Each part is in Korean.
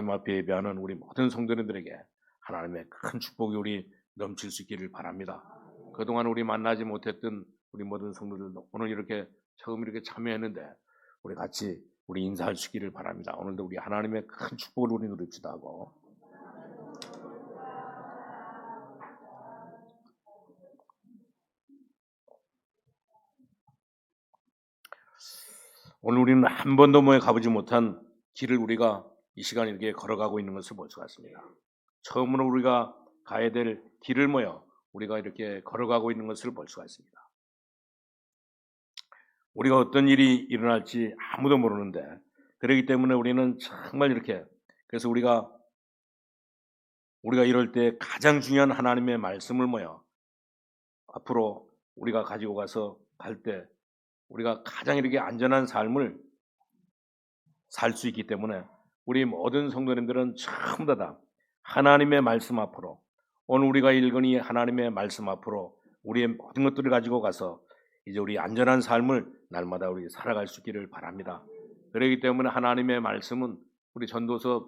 하나님 앞에 예배하는 우리 모든 성도님들에게 하나님의 큰 축복이 우리 넘칠 수 있기를 바랍니다. 그동안 우리 만나지 못했던 우리 모든 성도들도 오늘 이렇게 처음 이렇게 참여했는데 우리 같이 우리 인사할 수 있기를 바랍니다. 오늘도 우리 하나님의 큰 축복을 우리 누립시다 하고 오늘 우리는 한 번도 모여 가보지 못한 길을 우리가 이 시간 이렇게 걸어가고 있는 것을 볼 수가 있습니다. 처음으로 우리가 가야 될 길을 모여 우리가 이렇게 걸어가고 있는 것을 볼 수가 있습니다. 우리가 어떤 일이 일어날지 아무도 모르는데 그렇기 때문에 우리는 정말 이렇게 그래서 우리가 이럴 때 가장 중요한 하나님의 말씀을 모여 앞으로 우리가 가지고 가서 갈 때 우리가 가장 이렇게 안전한 삶을 살 수 있기 때문에 우리 모든 성도님들은 전부 다 하나님의 말씀 앞으로 오늘 우리가 읽은 이 하나님의 말씀 앞으로 우리의 모든 것들을 가지고 가서 이제 우리 안전한 삶을 날마다 우리 살아갈 수 있기를 바랍니다. 그렇기 때문에 하나님의 말씀은 우리 전도서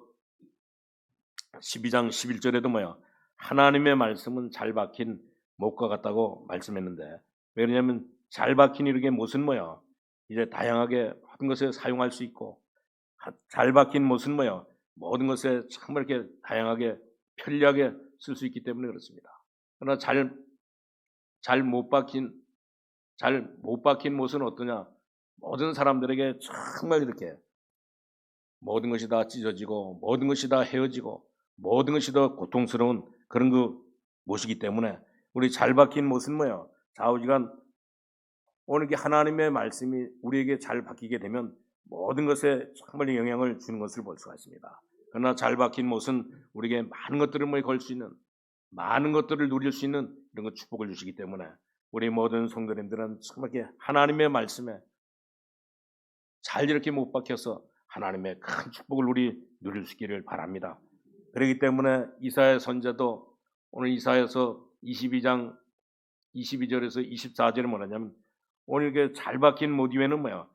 12장 11절에도 뭐야 하나님의 말씀은 잘 박힌 못과 같다고 말씀했는데 왜냐하면 잘 박힌 이렇게 못은 뭐야 이제 다양하게 모든 것에 사용할 수 있고 잘 박힌 못은 뭐야 모든 것에 정말 이렇게 다양하게 편리하게 쓸 수 있기 때문에 그렇습니다. 그러나 잘 못 박힌 못은 어떠냐? 모든 사람들에게 정말 이렇게 모든 것이 다 찢어지고 모든 것이 다 헤어지고 모든 것이 다 고통스러운 그런 그 못이기 때문에 우리 잘 박힌 못은 뭐야? 좌우지간 오늘 하나님의 말씀이 우리에게 잘 박히게 되면 모든 것에 정말 영향을 주는 것을 볼 수가 있습니다. 그러나 잘 박힌 못은 우리에게 많은 것들을 걸 수 있는 많은 것들을 누릴 수 있는 이런 것 축복을 주시기 때문에 우리 모든 성도님들은 정말 하나님의 말씀에 잘 이렇게 못 박혀서 하나님의 큰 축복을 우리 누릴 수 있기를 바랍니다. 그렇기 때문에 이사야 선지자도 오늘 이사야서 22장 22절에서 24절에 뭐냐면 오늘 이게 잘 박힌 못 위에는 뭐야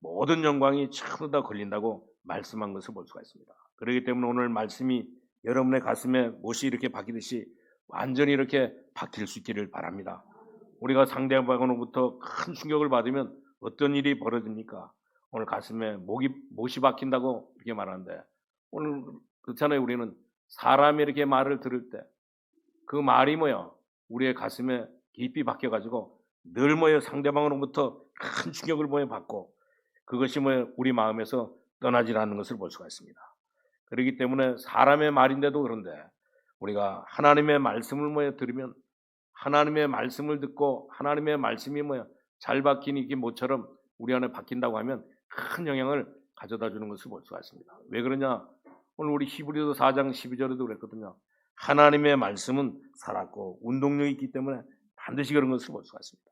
모든 영광이 전부 다 걸린다고 말씀한 것을 볼 수가 있습니다. 그렇기 때문에 오늘 말씀이 여러분의 가슴에 못이 이렇게 박히듯이 완전히 이렇게 박힐 수 있기를 바랍니다. 우리가 상대방으로부터 큰 충격을 받으면 어떤 일이 벌어집니까? 오늘 가슴에 못이 박힌다고 이렇게 말하는데 오늘 그렇잖아요. 우리는 사람이 이렇게 말을 들을 때 그 말이 뭐야 우리의 가슴에 깊이 박혀가지고 늘 뭐야 상대방으로부터 큰 충격을 받고 그것이 뭐야 우리 마음에서 떠나질 않는 것을 볼 수가 있습니다. 그렇기 때문에 사람의 말인데도 그런데 우리가 하나님의 말씀을 뭐야 들으면 하나님의 말씀을 듣고 하나님의 말씀이 뭐야 잘 박힌 이게 모처럼 우리 안에 박힌다고 하면 큰 영향을 가져다 주는 것을 볼 수가 있습니다. 왜 그러냐? 오늘 우리 히브리서 4장 12절에도 그랬거든요. 하나님의 말씀은 살았고 운동력이 있기 때문에 반드시 그런 것을 볼 수가 있습니다.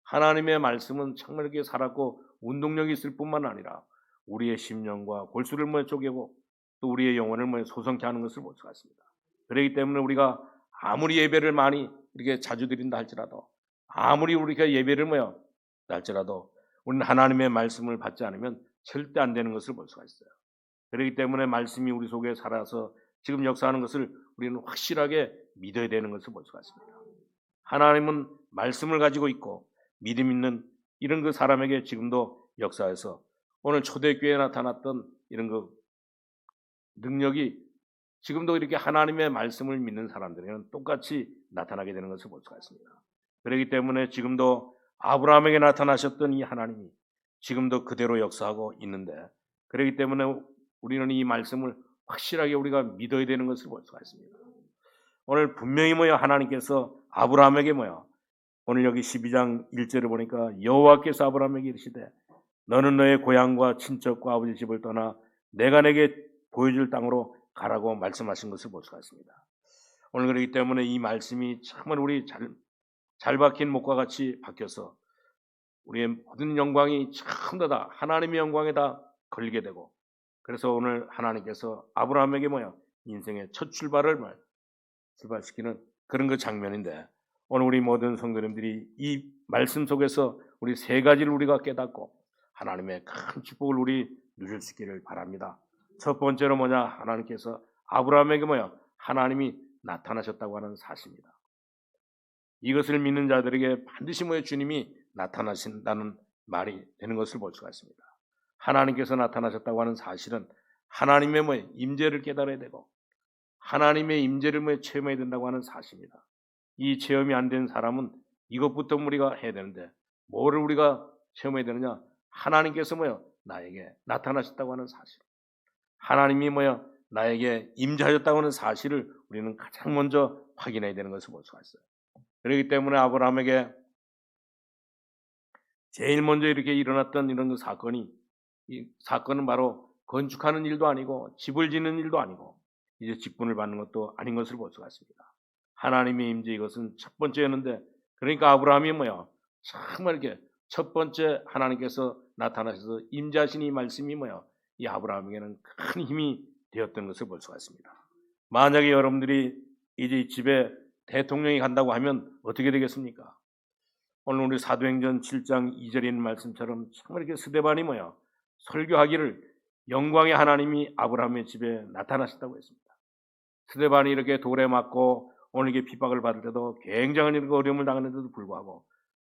하나님의 말씀은 정말 이렇게 살았고 운동력이 있을 뿐만 아니라 우리의 심령과 골수를 쪼개고 또 우리의 영혼을 소성케 하는 것을 볼 수가 있습니다. 그렇기 때문에 우리가 아무리 예배를 많이 이렇게 자주 드린다 할지라도 아무리 우리가 예배를 할지라도 우리는 하나님의 말씀을 받지 않으면 절대 안 되는 것을 볼 수가 있어요. 그렇기 때문에 말씀이 우리 속에 살아서 지금 역사하는 것을 우리는 확실하게 믿어야 되는 것을 볼 수가 있습니다. 하나님은 말씀을 가지고 있고 믿음 있는 이런 그 사람에게 지금도 역사해서 오늘 초대교회에 나타났던 이런 그 능력이 지금도 이렇게 하나님의 말씀을 믿는 사람들에게는 똑같이 나타나게 되는 것을 볼 수가 있습니다. 그렇기 때문에 지금도 아브라함에게 나타나셨던 이 하나님이 지금도 그대로 역사하고 있는데 그렇기 때문에 우리는 이 말씀을 확실하게 우리가 믿어야 되는 것을 볼 수가 있습니다. 오늘 분명히 하나님께서 아브라함에게 오늘 여기 12장 1절을 보니까 여호와께서 아브라함에게 이르시되 너는 너의 고향과 친척과 아버지 집을 떠나 내가 내게 보여줄 땅으로 가라고 말씀하신 것을 볼 수가 있습니다. 오늘 그렇기 때문에 이 말씀이 정말 우리 잘 박힌 못과 같이 박혀서 우리의 모든 영광이 전부 다 하나님의 영광에 다 걸리게 되고 그래서 오늘 하나님께서 아브라함에게 인생의 첫 출발시키는 그런 그 장면인데 오늘 우리 모든 성도님들이 이 말씀 속에서 우리 세 가지를 우리가 깨닫고 하나님의 큰 축복을 우리 누릴 수 있기를 바랍니다. 첫 번째로 뭐냐? 하나님께서 아브라함에게 하나님이 나타나셨다고 하는 사실입니다. 이것을 믿는 자들에게 반드시 주님이 나타나신다는 말이 되는 것을 볼 수가 있습니다. 하나님께서 나타나셨다고 하는 사실은 하나님의 임재를 깨달아야 되고 하나님의 임재를 체험해야 된다고 하는 사실입니다. 이 체험이 안 된 사람은 이것부터 우리가 해야 되는데 뭐를 우리가 체험해야 되느냐? 하나님께서 나에게 나타나셨다고 하는 사실, 하나님이 나에게 임재하셨다고 하는 사실을 우리는 가장 먼저 확인해야 되는 것을 볼 수가 있어요. 그렇기 때문에 아브라함에게 제일 먼저 이렇게 일어났던 이런 사건이, 이 사건은 바로 건축하는 일도 아니고 집을 짓는 일도 아니고 이제 직분을 받는 것도 아닌 것을 볼 수가 있습니다. 하나님의 임재, 이것은 첫 번째였는데, 그러니까 아브라함이 정말 이렇게 첫 번째 하나님께서 나타나셔서 임재하신 이 말씀이 이 아브라함에게는 큰 힘이 되었던 것을 볼 수가 있습니다. 만약에 여러분들이 이제 집에 대통령이 간다고 하면 어떻게 되겠습니까? 오늘 우리 사도행전 7장 2절에 있는 말씀처럼 정말 이렇게 스데반이 설교하기를 영광의 하나님이 아브라함의 집에 나타나셨다고 했습니다. 스데반이 이렇게 돌에 맞고 오늘 이렇게 핍박을 받을 때도 굉장한 이렇게 어려움을 당하는데도 불구하고,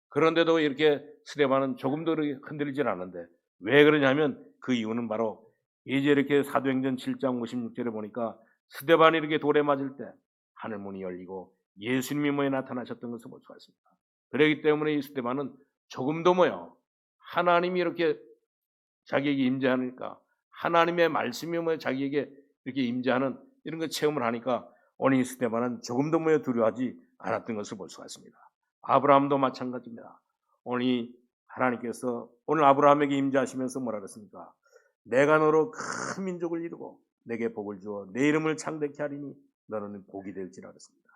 그런데도 이렇게 스데반은 조금도 흔들리질 않는데, 왜 그러냐면 그 이유는 바로 이제 이렇게 사도행전 7장 56절에 보니까 스데반이 이렇게 돌에 맞을 때 하늘 문이 열리고 예수님이 나타나셨던 것을 볼 수가 있습니다. 그렇기 때문에 이 스데반은 조금도 하나님이 이렇게 자기에게 임재하니까, 하나님의 말씀이 자기에게 이렇게 임재하는 이런 걸 체험을 하니까 오늘 이 스데반은 조금도 두려워하지 않았던 것을 볼 수가 있습니다. 아브라함도 마찬가지입니다. 오늘 하나님께서 오늘 아브라함에게 임재하시면서 뭐라 그랬습니까? 내가 너로 큰 민족을 이루고 내게 복을 주어 내 이름을 창대케 하리니 너는 복이 될지라 그랬습니다.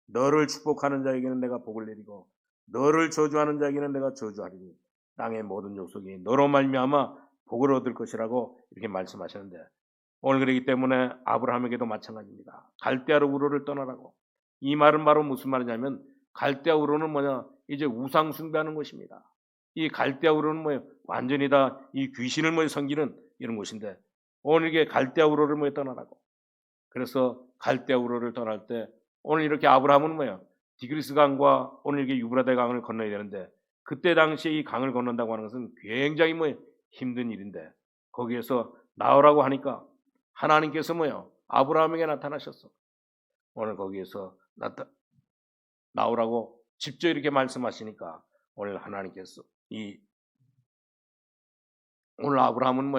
너를 축복하는 자에게는 내가 복을 내리고 너를 저주하는 자에게는 내가 저주하리니 땅의 모든 족속이 너로 말미암아 복을 얻을 것이라고 이렇게 말씀하셨는데, 오늘 그렇기 때문에 아브라함에게도 마찬가지입니다. 갈대아로 우르를 떠나라고. 이 말은 바로 무슨 말이냐면 갈대아 우르는 이제 우상 숭배하는 것입니다. 이 갈대아 우르는 완전히 다 이 귀신을 섬기는 이런 곳인데, 오늘 이게 갈대아 우르를 떠나라고. 그래서 갈대아 우르를 떠날 때 오늘 이렇게 아브라함은 디그리스 강과 오늘 이렇게 유브라데 강을 건너야 되는데, 그때 당시에 이 강을 건넌다고 하는 것은 굉장히 힘든 일인데, 거기에서 나오라고 하니까 하나님께서 아브라함에게 나타나셨어. 오늘 거기에서 나오라고 직접 이렇게 말씀하시니까 오늘 하나님께서 오늘 아브라함은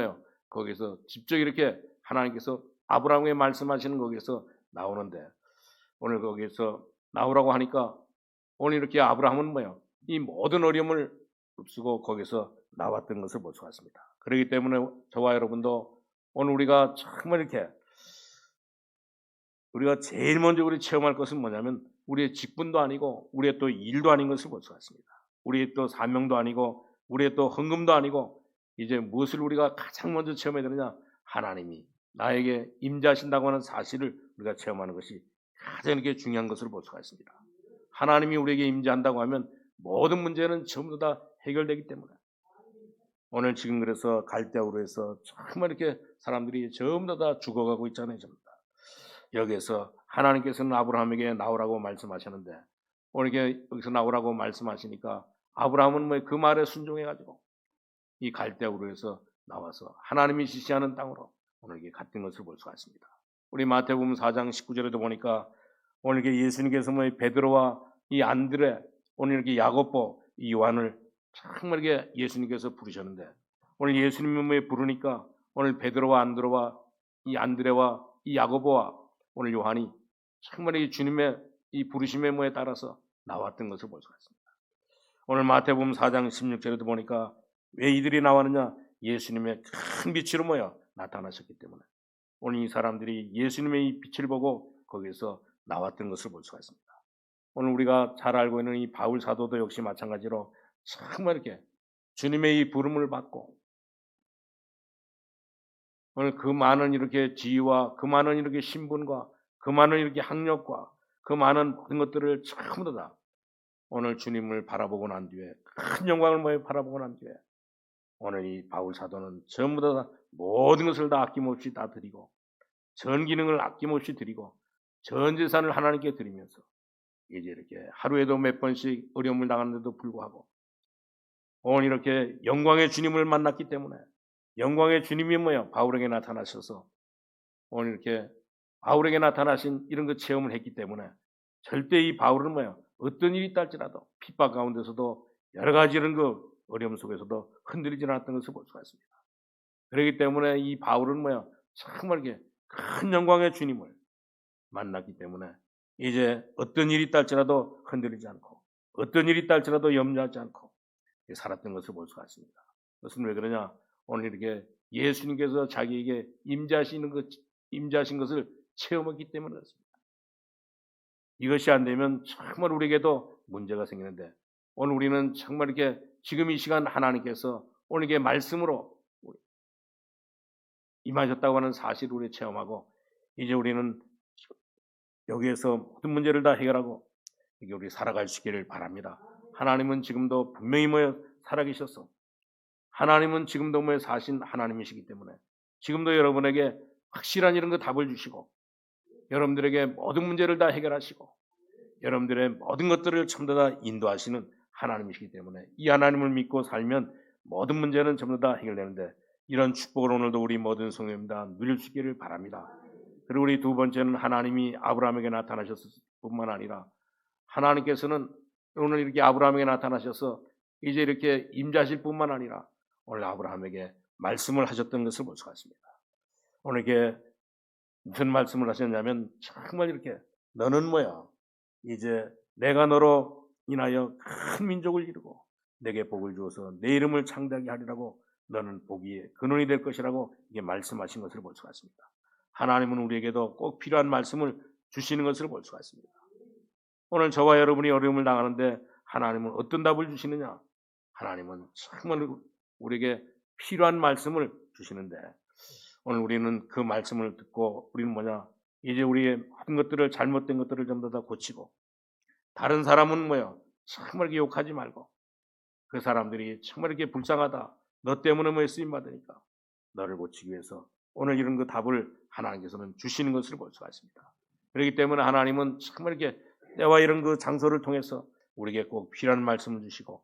거기서 직접 이렇게 하나님께서 아브라함에게 말씀하시는 거기에서 나오는데, 오늘 거기에서 나오라고 하니까 오늘 이렇게 아브라함은 이 모든 어려움을 흡수고 거기서 나왔던 것을 볼 수가 있습니다. 그렇기 때문에 저와 여러분도 오늘 우리가 정말 이렇게 우리가 제일 먼저 우리 체험할 것은 뭐냐면 우리의 직분도 아니고 우리의 또 일도 아닌 것을 볼 수가 있습니다. 우리의 또 사명도 아니고 우리의 또 헌금도 아니고, 이제 무엇을 우리가 가장 먼저 체험해야 되느냐? 하나님이 나에게 임재하신다고 하는 사실을 우리가 체험하는 것이 가장 이렇게 중요한 것을 볼 수가 있습니다. 하나님이 우리에게 임재한다고 하면 모든 문제는 전부 다 해결되기 때문에, 오늘 지금 그래서 갈대아우르에서 정말 이렇게 사람들이 전부 다 죽어가고 있잖아요. 전부 다. 여기에서 하나님께서는 아브라함에게 나오라고 말씀하셨는데, 오늘 이렇게 여기서 나오라고 말씀하시니까 아브라함은 그 말에 순종해가지고 이 갈대아우르에서 나와서 하나님이 지시하는 땅으로 오늘 이게 갔던 것을 볼 수가 있습니다. 우리 마태복음 4장 19절에도 보니까 오늘 이렇게 예수님께서 베드로와 이 안드레, 오늘 이렇게 야고보, 이 요한을 정말 이렇게 예수님께서 부르셨는데, 오늘 예수님이 부르니까 오늘 베드로와 안드로와 이 안드레와 이 야고보와 오늘 요한이 정말 이 주님의 이 부르심에 따라서 나왔던 것을 볼 수가 있습니다. 오늘 마태복음 4장 16절에도 보니까 왜 이들이 나왔느냐? 예수님의 큰 빛으로 나타나셨기 때문에 오늘 이 사람들이 예수님의 이 빛을 보고 거기에서 나왔던 것을 볼 수가 있습니다. 오늘 우리가 잘 알고 있는 이 바울 사도도 역시 마찬가지로 정말 이렇게 주님의 이 부름을 받고 오늘 그 많은 이렇게 지위와 그 많은 이렇게 신분과 그 많은 이렇게 학력과 그 많은 모든 것들을 전부 다 오늘 주님을 바라보고 난 뒤에 큰 영광을 바라보고 난 뒤에 오늘 이 바울 사도는 전부 다 모든 것을 다 아낌없이 다 드리고 전 기능을 아낌없이 드리고 전 재산을 하나님께 드리면서 이제 이렇게 하루에도 몇 번씩 어려움을 당하는데도 불구하고 오늘 이렇게 영광의 주님을 만났기 때문에 영광의 주님이 뭐야? 바울에게 나타나셔서 오늘 이렇게 바울에게 나타나신 이런 그 체험을 했기 때문에 절대 이 바울은 뭐야? 어떤 일이 있다 할지라도 핍박 가운데서도 여러 가지 이런 그 어려움 속에서도 흔들리지 않았던 것을 볼 수가 있습니다. 그렇기 때문에 이 바울은 뭐야? 정말 이렇게 큰 영광의 주님을 만났기 때문에 이제 어떤 일이 있다 할지라도 흔들리지 않고 어떤 일이 있다 할지라도 염려하지 않고 살았던 것을 볼 수가 있습니다. 그것은 왜 그러냐? 오늘 이렇게 예수님께서 자기에게 임자신 것을 체험했기 때문에 그렇습니다. 이것이 안 되면 정말 우리에게도 문제가 생기는데 오늘 우리는 정말 이렇게 지금 이 시간 하나님께서 오늘 이게 말씀으로 임하셨다고 하는 사실을 우리 체험하고 이제 우리는 여기에서 모든 문제를 다 해결하고 이게 우리 살아갈 수 있기를 바랍니다. 하나님은 지금도 분명히 살아계셔서 하나님은 지금도 사신 하나님이시기 때문에 지금도 여러분에게 확실한 이런 거 답을 주시고 여러분들에게 모든 문제를 다 해결하시고 여러분들의 모든 것들을 전부 다 인도하시는 하나님이시기 때문에 이 하나님을 믿고 살면 모든 문제는 전부 다 해결되는데 이런 축복을 오늘도 우리 모든 성도님 다 누릴 수 있기를 바랍니다. 그리고 우리 두 번째는 하나님이 아브라함에게 나타나셨을 뿐만 아니라 하나님께서는 오늘 이렇게 아브라함에게 나타나셔서 이제 이렇게 임자실 뿐만 아니라 오늘 아브라함에게 말씀을 하셨던 것을 볼 수가 있습니다. 오늘 이게 무슨 말씀을 하셨냐면 정말 이렇게 너는 뭐야? 이제 내가 너로 인하여 큰 민족을 이루고 내게 복을 주어서 내 이름을 창대하게 하리라고 너는 복의 근원이 될 것이라고 이게 말씀하신 것을 볼 수가 있습니다. 하나님은 우리에게도 꼭 필요한 말씀을 주시는 것을 볼 수가 있습니다. 오늘 저와 여러분이 어려움을 당하는데 하나님은 어떤 답을 주시느냐? 하나님은 정말 우리에게 필요한 말씀을 주시는데 오늘 우리는 그 말씀을 듣고 우리는 뭐냐? 이제 우리의 모든 것들을 잘못된 것들을 전부 다 고치고 다른 사람은 뭐야? 정말 이렇게 욕하지 말고 그 사람들이 정말 이렇게 불쌍하다. 너 때문에 쓰임 받으니까 너를 고치기 위해서 오늘 이런 그 답을 하나님께서는 주시는 것을 볼 수가 있습니다. 그렇기 때문에 하나님은 정말 이렇게 때와 이런 그 장소를 통해서 우리에게 꼭 필요한 말씀을 주시고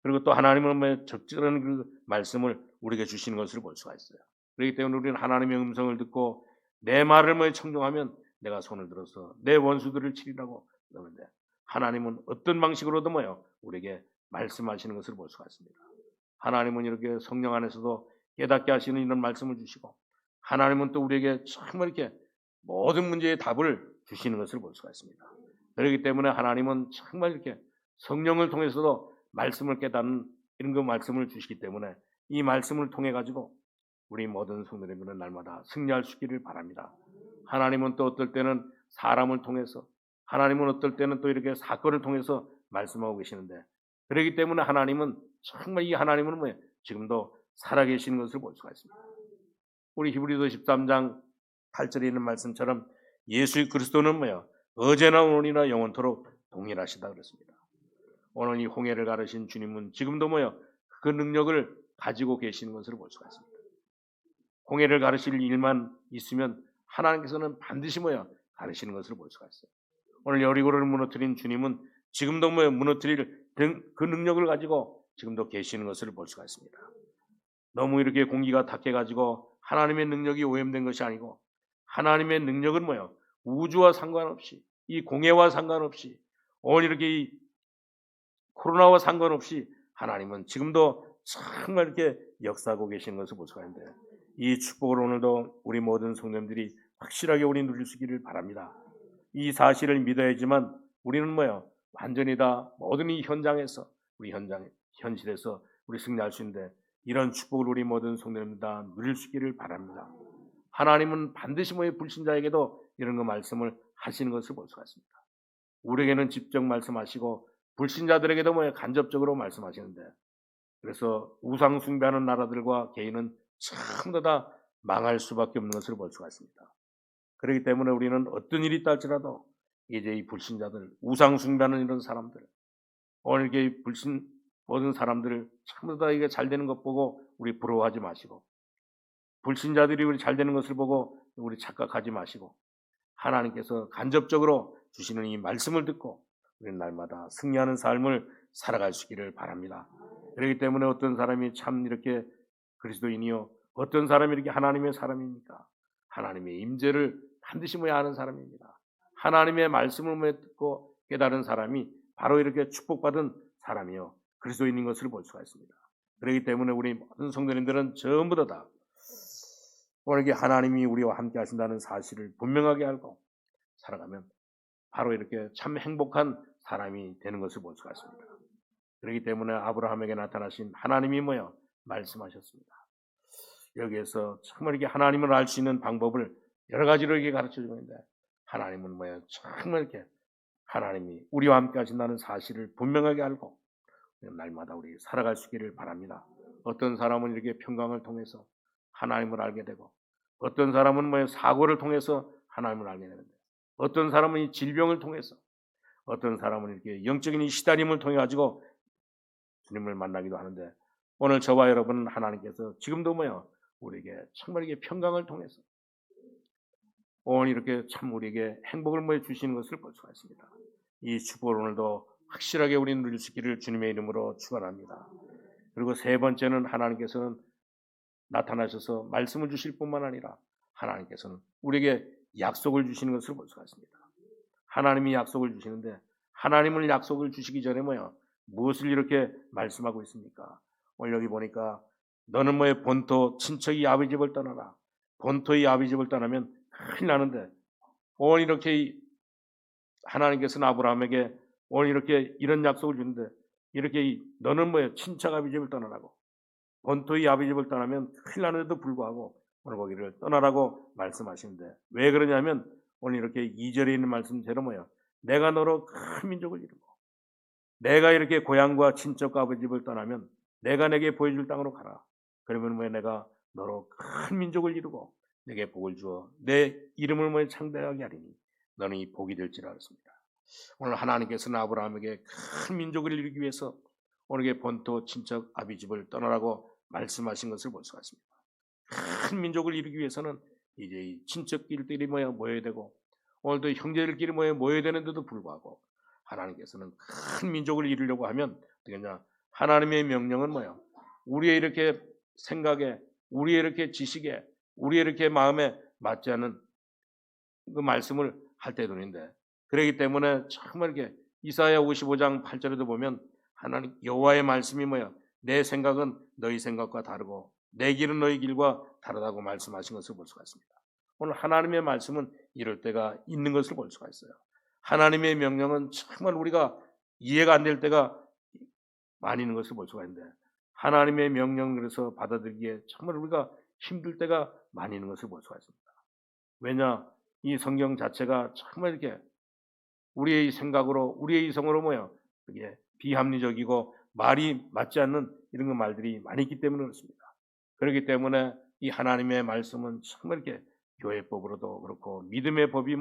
그리고 또 하나님은 적절한 그 말씀을 우리에게 주시는 것을 볼 수가 있어요. 그렇기 때문에 우리는 하나님의 음성을 듣고 내 말을 청종하면 내가 손을 들어서 내 원수들을 치리라고 그러는데 하나님은 어떤 방식으로도 우리에게 말씀하시는 것을 볼 수가 있습니다. 하나님은 이렇게 성령 안에서도 깨닫게 하시는 이런 말씀을 주시고 하나님은 또 우리에게 정말 이렇게 모든 문제의 답을 주시는 것을 볼 수가 있습니다. 그렇기 때문에 하나님은 정말 이렇게 성령을 통해서도 말씀을 깨닫는 이런 그 말씀을 주시기 때문에 이 말씀을 통해 가지고 우리 모든 성도님들은 날마다 승리할 수 있기를 바랍니다. 하나님은 또 어떨 때는 사람을 통해서 하나님은 어떨 때는 또 이렇게 사건을 통해서 말씀하고 계시는데 그렇기 때문에 하나님은 정말 이 하나님은 지금도 살아계시는 것을 볼 수가 있습니다. 우리 히브리서 13장 8절에 있는 말씀처럼 예수 그리스도는 어제나 오늘이나 영원토록 동일하시다 그랬습니다. 오늘 이 홍해를 가르신 주님은 지금도 그 능력을 가지고 계시는 것을 볼 수가 있습니다. 홍해를 가르실 일만 있으면 하나님께서는 반드시 가르시는 것을 볼 수가 있어요. 오늘 여리고를 무너뜨린 주님은 지금도 무너뜨릴 그 능력을 가지고 지금도 계시는 것을 볼 수가 있습니다. 너무 이렇게 공기가 탁해가지고 하나님의 능력이 오염된 것이 아니고 하나님의 능력은 우주와 상관없이 이 공해와 상관없이 오늘 이렇게 이 코로나와 상관없이 하나님은 지금도 정말 이렇게 역사하고 계시는 것을 볼 수가 있는데 이 축복을 오늘도 우리 모든 성도님들이 확실하게 우리 누릴 수 있기를 바랍니다. 이 사실을 믿어야지만 우리는 완전히 다 모든 이 현장에서 우리 현실에서 우리 승리할 수 있는데 이런 축복을 우리 모든 성도님들 다 누릴 수 있기를 바랍니다. 하나님은 반드시 불신자에게도 이런 거 말씀을 하시는 것을 볼 수가 있습니다. 우리에게는 직접 말씀하시고 불신자들에게도 간접적으로 말씀하시는데 그래서 우상 숭배하는 나라들과 개인은 전부 다 망할 수밖에 없는 것을 볼 수가 있습니다. 그렇기 때문에 우리는 어떤 일이 있다 할지라도 이제 이 불신자들, 우상 숭배하는 이런 사람들, 오늘 이게 모든 사람들을 전부 다 이게 잘 되는 것 보고 우리 부러워하지 마시고 불신자들이 우리 잘 되는 것을 보고 우리 착각하지 마시고 하나님께서 간접적으로 주시는 이 말씀을 듣고 우리는 날마다 승리하는 삶을 살아갈 수 있기를 바랍니다. 그렇기 때문에 어떤 사람이 참 이렇게 그리스도인이요, 어떤 사람이 이렇게 하나님의 사람입니까? 하나님의 임재를 반드시 아는 사람입니다. 하나님의 말씀을 듣고 깨달은 사람이 바로 이렇게 축복받은 사람이요, 그리스도인인 것을 볼 수가 있습니다. 그렇기 때문에 우리 모든 성도님들은 전부 다 오늘 하나님이 우리와 함께 하신다는 사실을 분명하게 알고 살아가면 바로 이렇게 참 행복한 사람이 되는 것을 볼 수가 있습니다. 그렇기 때문에 아브라함에게 나타나신 하나님이 말씀하셨습니다. 여기에서 정말 이렇게 하나님을 알 수 있는 방법을 여러 가지로 이렇게 가르쳐 주는데, 하나님은 정말 이렇게 하나님이 우리와 함께 하신다는 사실을 분명하게 알고 날마다 우리 살아갈 수 있기를 바랍니다. 어떤 사람은 이렇게 평강을 통해서 하나님을 알게 되고, 어떤 사람은 사고를 통해서 하나님을 알게 되는데, 어떤 사람은 이 질병을 통해서, 어떤 사람은 이렇게 영적인 이 시달림을 통해 가지고 주님을 만나기도 하는데, 오늘 저와 여러분은 하나님께서 지금도 우리에게 정말 이게 평강을 통해서 오늘 이렇게 참 우리에게 행복을 주시는 것을 볼 수가 있습니다. 이 축복을 오늘도 확실하게 우리는 누릴 수 있기를 주님의 이름으로 축원합니다. 그리고 세 번째는 하나님께서는 나타나셔서 말씀을 주실 뿐만 아니라 하나님께서는 우리에게 약속을 주시는 것을 볼 수가 있습니다. 하나님이 약속을 주시는데, 하나님을 약속을 주시기 전에 무엇을 이렇게 말씀하고 있습니까? 오늘 여기 보니까 너는 본토 친척이 아비 집을 떠나라. 본토의 아비 집을 떠나면 큰일 나는데, 오늘 이렇게 하나님께서는 아브라함에게 오늘 이렇게 이런 약속을 주는데, 이렇게 너는 친척 아비 집을 떠나라고, 본토의 아비 집을 떠나면 큰일 나는데도 불구하고 오늘 거기를 떠나라고 말씀하시는데, 왜 그러냐면 오늘 이렇게 2절에 있는 말씀대로 내가 너로 큰 민족을 이루고, 내가 이렇게 고향과 친척과 아버지 집을 떠나면 내가 내게 보여줄 땅으로 가라. 그러면 내가 너로 큰 민족을 이루고 내게 복을 주어 내 이름을 창대하게 하리니 너는 이 복이 될지라 하셨습니다. 오늘 하나님께서는 아브라함에게 큰 민족을 이루기 위해서 오늘 본토 친척 아비 집을 떠나라고 말씀하신 것을 볼 수가 있습니다. 큰 민족을 이루기 위해서는 이제 이 친척끼리 모여야 되고, 오늘도 형제들끼리 모여야 되는데도 불구하고 하나님께서는 큰 민족을 이루려고 하면 어떻게 하냐? 하나님의 명령은 우리의 이렇게 생각에, 우리의 이렇게 지식에, 우리의 이렇게 마음에 맞지 않는 그 말씀을 할 때도인데, 그렇기 때문에 정말 이렇게 이사야 55장 8절에도 보면 하나님 여호와의 말씀이 내 생각은 너희 생각과 다르고 내 길은 너희 길과 다르다고 말씀하신 것을 볼 수가 있습니다. 오늘 하나님의 말씀은 이럴 때가 있는 것을 볼 수가 있어요. 하나님의 명령은 정말 우리가 이해가 안 될 때가 많이 있는 것을 볼 수가 있는데, 하나님의 명령을 그래서 받아들이기에 정말 우리가 힘들 때가 많이 있는 것을 볼 수가 있습니다. 왜냐? 이 성경 자체가 정말 이렇게 우리의 생각으로, 우리의 이성으로 이게 비합리적이고 말이 맞지 않는 이런 말들이 많이 있기 때문에 그렇습니다. 그렇기 때문에 이 하나님의 말씀은 정말 이렇게 교회법으로도 그렇고 믿음의 법이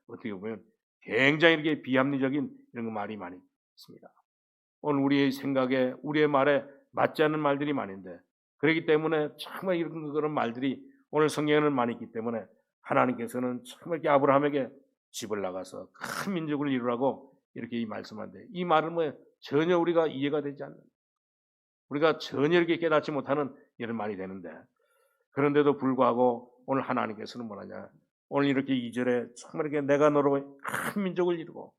어떻게 보면 굉장히 이렇게 비합리적인 이런 말이 많이 있습니다. 오늘 우리의 생각에, 우리의 말에 맞지 않는 말들이 많은데, 그렇기 때문에 정말 이런 그런 말들이 오늘 성경에는 많이 있기 때문에 하나님께서는 정말 이렇게 아브라함에게 집을 나가서 큰 민족을 이루라고 이렇게 이 말씀한데, 이 말은 전혀 우리가 이해가 되지 않는, 우리가 전혀 이렇게 깨닫지 못하는 이런 말이 되는데, 그런데도 불구하고 오늘 하나님께서는 뭐하냐? 오늘 이렇게 2절에 정말 이렇게 내가 너로 큰 민족을 이루고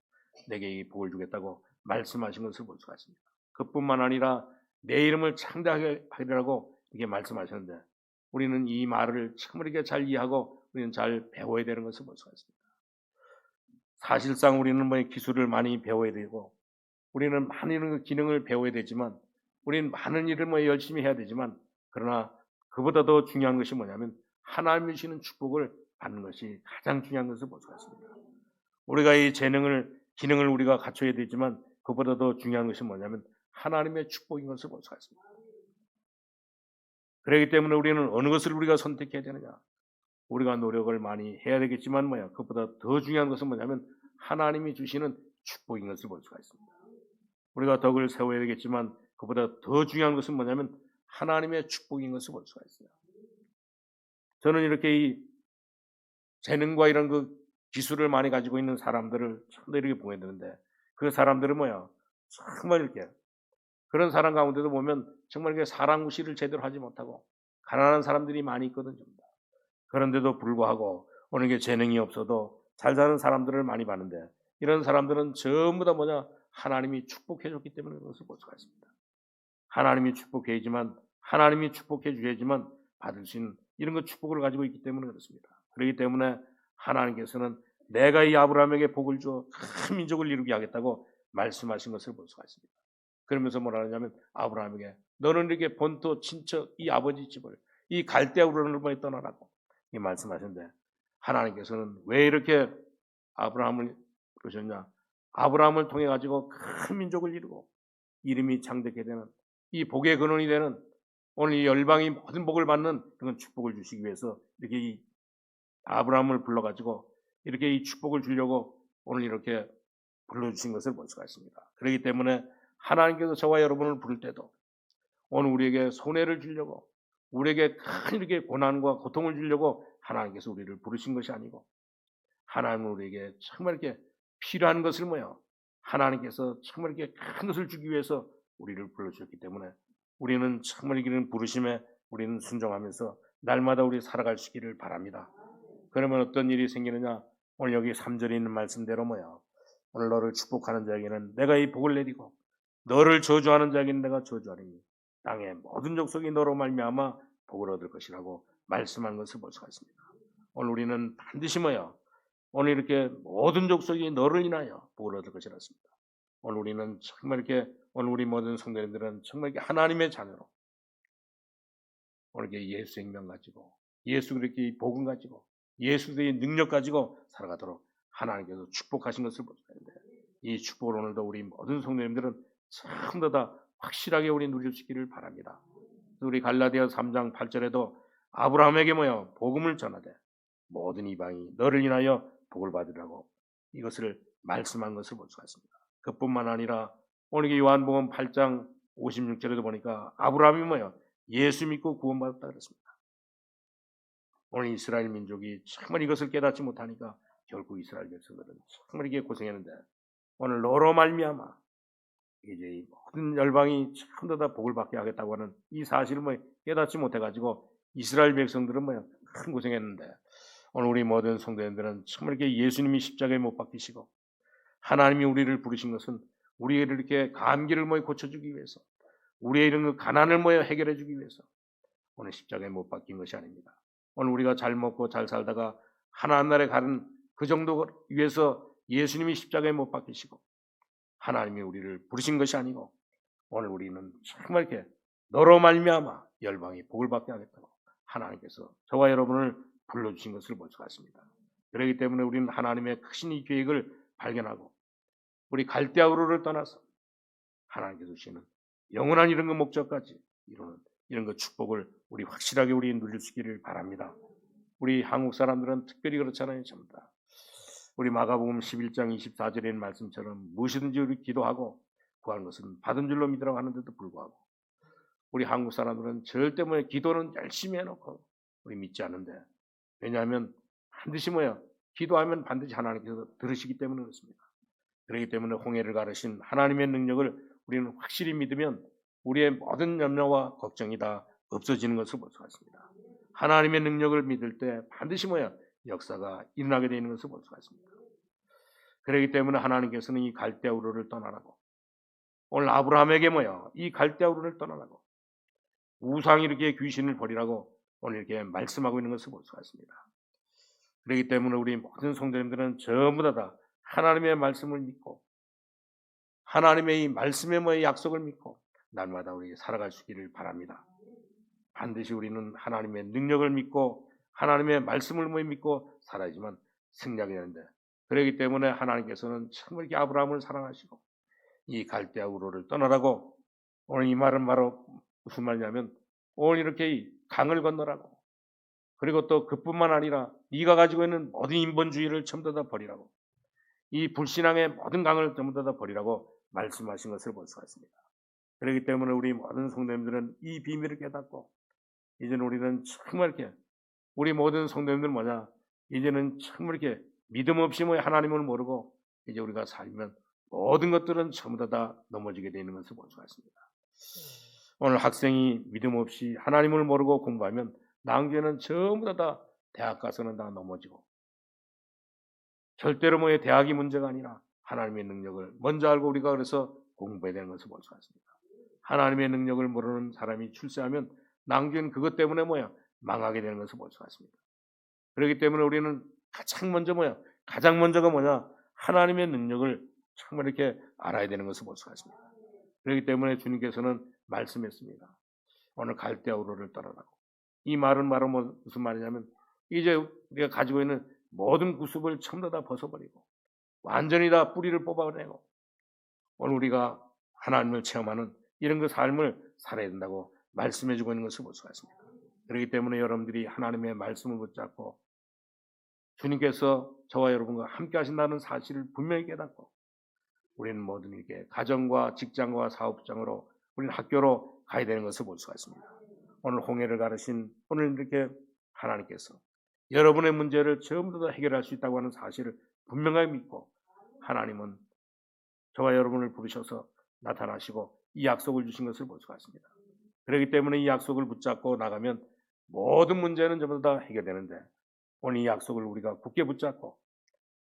내게 이 복을 주겠다고 말씀하신 것을 볼 수가 있습니다. 그뿐만 아니라 내 이름을 창대하게 하리라고 이렇게 말씀하셨는데, 우리는 이 말을 정말 이렇게 잘 이해하고 우리는 잘 배워야 되는 것을 볼 수가 있습니다. 사실상 우리는 기술을 많이 배워야 되고, 우리는 많은 기능을 배워야 되지만, 우리는 많은 일을 열심히 해야 되지만, 그러나 그보다 더 중요한 것이 뭐냐면 하나님이 주시는 축복을 받는 것이 가장 중요한 것을 볼 수가 있습니다. 우리가 이 기능을 우리가 갖춰야 되지만, 그보다 더 중요한 것이 뭐냐면 하나님의 축복인 것을 볼 수가 있습니다. 그렇기 때문에 우리는 어느 것을 우리가 선택해야 되느냐? 우리가 노력을 많이 해야 되겠지만 그것보다 더 중요한 것은 뭐냐면 하나님이 주시는 축복인 것을 볼 수가 있습니다. 우리가 덕을 세워야 되겠지만 그보다 더 중요한 것은 뭐냐면 하나님의 축복인 것을 볼 수가 있어요. 저는 이렇게 이 재능과 이런 그 기술을 많이 가지고 있는 사람들을 참 이렇게 보게 되는데, 그 사람들은 뭐야? 정말 이렇게 그런 사람 가운데도 보면 정말 이렇게 사랑 무시를 제대로 하지 못하고 가난한 사람들이 많이 있거든요. 그런데도 불구하고 오늘 게 재능이 없어도 잘 사는 사람들을 많이 봤는데, 이런 사람들은 전부 다 뭐냐? 하나님이 축복해 줬기 때문에 그것을 볼 수가 있습니다. 하나님이 축복해 주지만, 하나님이 축복해 주셔야지만 받을 수 있는 이런 그 축복을 가지고 있기 때문에 그렇습니다. 그렇기 때문에 하나님께서는 내가 이 아브라함에게 복을 줘 큰 민족을 이루게 하겠다고 말씀하신 것을 볼 수가 있습니다. 그러면서 뭐라 하냐면 아브라함에게 너는 이렇게 본토 친척 이 아버지 집을 이 갈대아 우르를 보내 떠나라고 이 말씀하셨는데, 하나님께서는 왜 이렇게 아브라함을 그러셨냐? 아브라함을 통해 가지고 큰 민족을 이루고 이름이 창대케 되는 이 복의 근원이 되는 오늘 이 열방이 모든 복을 받는 그런 축복을 주시기 위해서 이렇게 이 아브라함을 불러가지고 이렇게 이 축복을 주려고 오늘 이렇게 불러주신 것을 볼 수가 있습니다. 그렇기 때문에 하나님께서 저와 여러분을 부를 때도 오늘 우리에게 손해를 주려고, 우리에게 큰 이렇게 고난과 고통을 주려고 하나님께서 우리를 부르신 것이 아니고, 하나님은 우리에게 정말 이렇게 필요한 것을 뭐요? 하나님께서 정말 이렇게 큰 것을 주기 위해서 우리를 불러주셨기 때문에 우리는 정말 이기는 부르심에 우리는 순종하면서 날마다 우리 살아갈 수 있기를 바랍니다. 그러면 어떤 일이 생기느냐? 오늘 여기 3절에 있는 말씀대로 뭐야? 오늘 너를 축복하는 자에게는 내가 이 복을 내리고 너를 저주하는 자에게는 내가 저주하리니 땅의 모든 족속이 너로 말미암아 복을 얻을 것이라고 말씀한 것을 볼 수가 있습니다. 오늘 우리는 반드시 뭐야? 오늘 이렇게 모든 족속이 너를 인하여 복을 얻을 것이라습니다. 오늘 우리는 정말 이렇게 오늘 우리 모든 성도님들은 정말 이렇게 하나님의 자녀로 오늘 이렇게 예수 생명 가지고 예수 그렇게 복음 가지고 예수의 능력 가지고 살아가도록 하나님께서 축복하신 것을 볼 수가 있는데, 이 축복을 오늘도 우리 모든 성도님들은 전부 다 확실하게 우리 누릴 수 있기를 바랍니다. 우리 갈라디아 3장 8절에도 아브라함에게 뭐요? 복음을 전하되 모든 이방이 너를 인하여 복을 받으라고 이것을 말씀한 것을 볼 수가 있습니다. 그뿐만 아니라 오늘 요한복음 8장 56절에도 보니까 아브라함이 뭐요? 예수 믿고 구원받았다 그랬습니다. 오늘 이스라엘 민족이 정말 이것을 깨닫지 못하니까 결국 이스라엘 백성들은 정말 이게 고생했는데, 오늘 너로 말미암아 이제 모든 열방이 전부 다 복을 받게 하겠다고 하는 이 사실을 뭐 깨닫지 못해가지고 이스라엘 백성들은 뭐야 큰 고생했는데, 오늘 우리 모든 성도님들은 정말 이렇게 예수님이 십자가에 못 박히시고 하나님이 우리를 부르신 것은 우리를 이렇게 감기를 뭐 고쳐주기 위해서, 우리의 이런 그 가난을 뭐 해결해주기 위해서 오늘 십자가에 못 박힌 것이 아닙니다. 오늘 우리가 잘 먹고 잘 살다가 하나님 나라에 가는 그 정도 위해서 예수님이 십자가에 못 박히시고 하나님이 우리를 부르신 것이 아니고, 오늘 우리는 정말 이렇게 너로 말미암아 열방이 복을 받게 하겠다고 하나님께서 저와 여러분을 불러주신 것을 볼 수가 있습니다. 그렇기 때문에 우리는 하나님의 크신 이 계획을 발견하고 우리 갈대아우르를 떠나서 하나님께서 주시는 영원한 이런 그 목적까지 이루는 이런 그 축복을 우리 확실하게 우리 누릴 수 있기를 바랍니다. 우리 한국 사람들은 특별히 그렇잖아요. 전부 다. 우리 마가복음 11장 24절에 있는 말씀처럼 무엇이든지 우리 기도하고 구하는 것은 받은 줄로 믿으라고 하는데도 불구하고 우리 한국 사람들은 절대 뭐야 기도는 열심히 해놓고 우리 믿지 않는데, 왜냐하면 반드시 뭐야 기도하면 반드시 하나님께서 들으시기 때문에 그렇습니다. 그렇기 때문에 홍해를 가르신 하나님의 능력을 우리는 확실히 믿으면 우리의 모든 염려와 걱정이 다 없어지는 것을 볼 수가 있습니다. 하나님의 능력을 믿을 때 반드시 뭐야 역사가 일어나게 되는 것을 볼 수가 있습니다. 그렇기 때문에 하나님께서는 이 갈대아우르를 떠나라고, 오늘 아브라함에게 뭐야 이 갈대아우르를 떠나라고 우상 이렇게 귀신을 버리라고 오늘 이렇게 말씀하고 있는 것을 볼 수가 있습니다. 그렇기 때문에 우리 모든 성도님들은 전부 다 하나님의 말씀을 믿고 하나님의 이 말씀의 뭐의 약속을 믿고 날마다 우리 살아갈 수 있기를 바랍니다. 반드시 우리는 하나님의 능력을 믿고 하나님의 말씀을 믿고 살아야지만 승리하게 되는데, 그렇기 때문에 하나님께서는 정말 이렇게 아브라함을 사랑하시고 이 갈대아 우르를 떠나라고, 오늘 이 말은 바로 무슨 말이냐면 오늘 이렇게 이 강을 건너라고, 그리고 또 그뿐만 아니라 네가 가지고 있는 모든 인본주의를 전부 다 버리라고, 이 불신앙의 모든 강을 전부 다 버리라고 말씀하신 것을 볼 수가 있습니다. 그렇기 때문에 우리 모든 성도님들은 이 비밀을 깨닫고 이제는 우리는 정말 이렇게 우리 모든 성도님들 뭐냐? 이제는 정말 이렇게 믿음 없이 하나님을 모르고 이제 우리가 살면 모든 것들은 전부 다 넘어지게 되는 것을 볼 수가 있습니다. 오늘 학생이 믿음 없이 하나님을 모르고 공부하면 나중에는 전부 다 대학 가서는 다 넘어지고, 절대로 대학이 문제가 아니라 하나님의 능력을 먼저 알고 우리가 그래서 공부해야 되는 것을 볼 수가 있습니다. 하나님의 능력을 모르는 사람이 출세하면 나중에는 그것 때문에 망하게 되는 것을 볼 수가 있습니다. 그렇기 때문에 우리는 가장 먼저가 하나님의 능력을 정말 이렇게 알아야 되는 것을 볼 수가 있습니다. 그렇기 때문에 주님께서는 말씀했습니다. 오늘 갈대아 우르를 떠나라고. 이 말은 바로 무슨 말이냐면 이제 우리가 가지고 있는 모든 구습을 전부 다 벗어버리고 완전히 다 뿌리를 뽑아내고 오늘 우리가 하나님을 체험하는 이런 그 삶을 살아야 된다고 말씀해주고 있는 것을 볼 수가 있습니다. 그렇기 때문에 여러분들이 하나님의 말씀을 붙잡고 주님께서 저와 여러분과 함께 하신다는 사실을 분명히 깨닫고 우리는 모든 이렇게 가정과 직장과 사업장으로 우리는 학교로 가야 되는 것을 볼 수가 있습니다. 오늘 홍해를 가르신 오늘 이렇게 하나님께서 여러분의 문제를 전부 다 해결할 수 있다고 하는 사실을 분명하게 믿고 하나님은 저와 여러분을 부르셔서 나타나시고 이 약속을 주신 것을 볼 수가 있습니다. 그렇기 때문에 이 약속을 붙잡고 나가면 모든 문제는 전부 다 해결되는데 오늘 이 약속을 우리가 굳게 붙잡고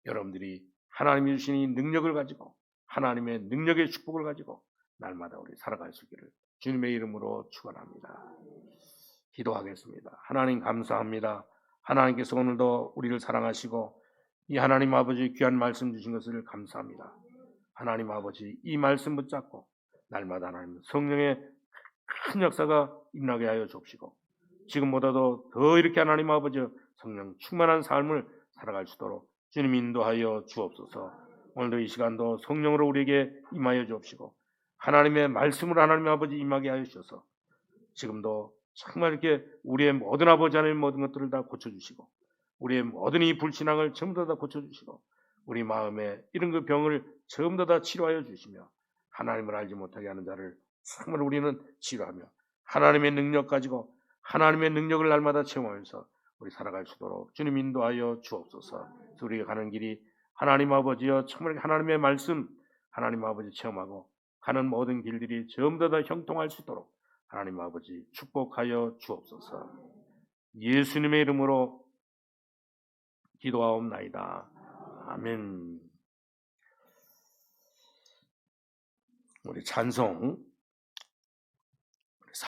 여러분들이 하나님이 주신 이 능력을 가지고 하나님의 능력의 축복을 가지고 날마다 우리 살아갈 수 있기를 주님의 이름으로 축원합니다. 기도하겠습니다. 하나님 감사합니다. 하나님께서 오늘도 우리를 사랑하시고 이 하나님 아버지 귀한 말씀 주신 것을 감사합니다. 하나님 아버지 이 말씀 붙잡고 날마다 하나님 성령의 큰 역사가 임하게 하여 주옵시고 지금보다도 더 이렇게 하나님 아버지 성령 충만한 삶을 살아갈 수 있도록 주님 인도하여 주옵소서. 오늘도 이 시간도 성령으로 우리에게 임하여 주옵시고 하나님의 말씀으로 하나님 아버지 임하게 하여 주셔서 지금도 정말 이렇게 우리의 모든 아버지 하나님 모든 것들을 다 고쳐주시고 우리의 모든 이 불신앙을 전부 다 고쳐주시고 우리 마음에 이런 그 병을 전부 다 치료하여 주시며 하나님을 알지 못하게 하는 자를 정말 우리는 치료하며 하나님의 능력 가지고 하나님의 능력을 날마다 체험하면서 우리 살아갈 수 있도록 주님 인도하여 주옵소서. 우리가 가는 길이 하나님 아버지여 정말 하나님의 말씀 하나님 아버지 체험하고 가는 모든 길들이 전부 다 형통할 수 있도록 하나님 아버지 축복하여 주옵소서. 예수님의 이름으로 기도하옵나이다. 아멘. 우리 찬송